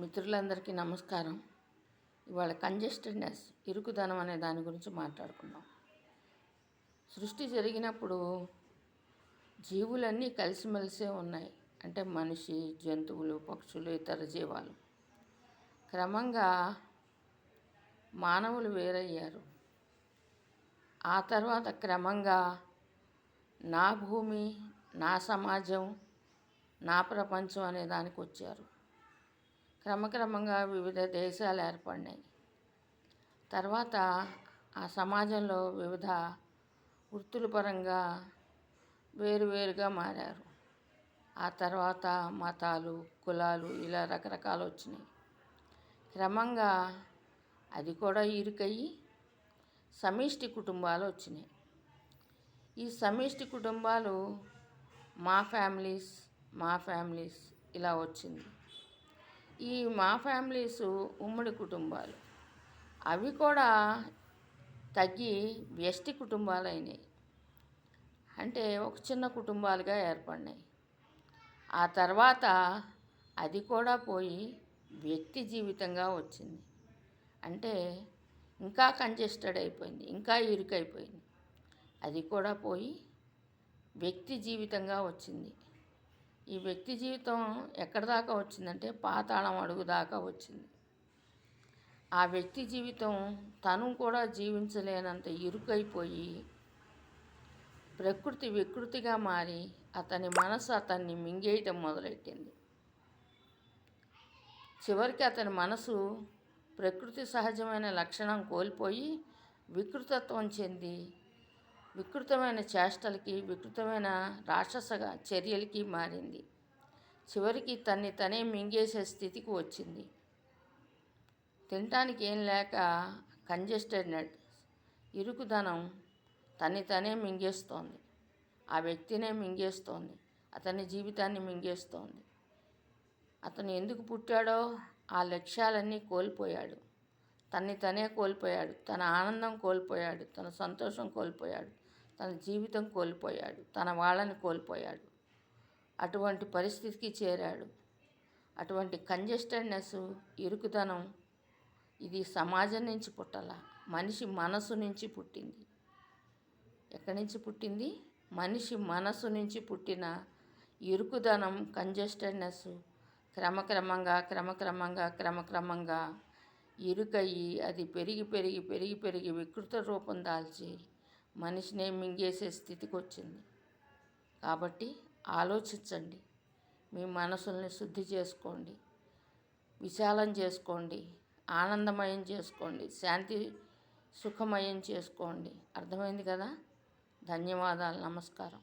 మిత్రులందరికీ నమస్కారం. ఇవాళ కంజెస్టెడ్నెస్, ఇరుకుదనం అనే దాని గురించి మాట్లాడుకుందాం. సృష్టి జరిగినప్పుడు జీవులన్నీ కలిసిమెలిసే ఉన్నాయి. అంటే మనిషి, జంతువులు, పక్షులు, ఇతర జీవాలు. క్రమంగా మానవులు వేరయ్యారు. ఆ తర్వాత క్రమంగా నా భూమి, నా సమాజం, నా ప్రపంచం అనే దానికి వచ్చారు. క్రమక్రమంగా వివిధ దేశాలు ఏర్పడినాయి. తర్వాత ఆ సమాజంలో వివిధ వృత్తుల పరంగా వేరువేరుగా మారారు. ఆ తర్వాత మతాలు, కులాలు ఇలా రకరకాలు వచ్చినాయి. క్రమంగా అది కూడా ఇరుకయ్యి సమిష్టి కుటుంబాలు వచ్చినాయి. ఈ సమిష్టి కుటుంబాలు మా ఫ్యామిలీస్ ఇలా వచ్చింది. ఈ మా ఫ్యామిలీస్ ఉమ్మడి కుటుంబాలు అవి కూడా తగ్గి వ్యష్టి కుటుంబాలు అయినాయి. అంటే ఒక చిన్న కుటుంబాలుగా ఏర్పడినాయి. ఆ తర్వాత అది కూడా పోయి వ్యక్తి జీవితంగా వచ్చింది. అంటే ఇంకా కంజెస్టెడ్ అయిపోయింది, ఇంకా ఇరుకైపోయింది. అది కూడా పోయి వ్యక్తి జీవితంగా వచ్చింది. ఈ వ్యక్తి జీవితం ఎక్కడి దాకా వచ్చిందంటే పాతాళం అడుగు దాకా వచ్చింది. ఆ వ్యక్తి జీవితం తను కూడా జీవించలేనంత ఇరుకైపోయి ప్రకృతి వికృతిగా మారి అతని మనసు అతన్ని మింగేయటం మొదలెట్టింది. చివరికి అతని మనసు ప్రకృతి సహజమైన లక్షణం కోల్పోయి వికృతత్వం చెంది వికృతమైన చేష్టలకి, వికృతమైన రాక్షస చర్యలకి మారింది. చివరికి తనే మింగేసే స్థితికి వచ్చింది. తినటానికి ఏం లేక కంజెస్టెడ్నెస్, ఇరుకుదనం తనే మింగేస్తోంది. ఆ వ్యక్తినే మింగేస్తోంది. అతని జీవితాన్ని మింగేస్తోంది. అతను ఎందుకు పుట్టాడో ఆ లక్ష్యాలన్నీ కోల్పోయాడు. తనే కోల్పోయాడు. తన ఆనందం కోల్పోయాడు. తన సంతోషం కోల్పోయాడు. తన జీవితం కోల్పోయాడు. తన వాళ్ళని కోల్పోయాడు. అటువంటి పరిస్థితికి చేరాడు. అటువంటి కంజెస్టెడ్నెస్, ఇరుకుదనం ఇది సమాజం నుంచి పుట్టాల, మనిషి మనసు నుంచి పుట్టింది. ఎక్కడి నుంచి పుట్టింది? మనిషి మనసు నుంచి పుట్టిన ఇరుకుదనం, కంజెస్టెడ్నెస్ క్రమక్రమంగా ఇరుకయ్యి అది పెరిగి వికృత రూపం దాల్చి మనిషినే మింగేసే స్థితికి వచ్చింది. కాబట్టి ఆలోచించండి. మీ మనసుల్ని శుద్ధి చేసుకోండి, విశాలం చేసుకోండి, ఆనందమయం చేసుకోండి, శాంతి సుఖమయం చేసుకోండి. అర్థమైంది కదా? ధన్యవాదాలు. నమస్కారం.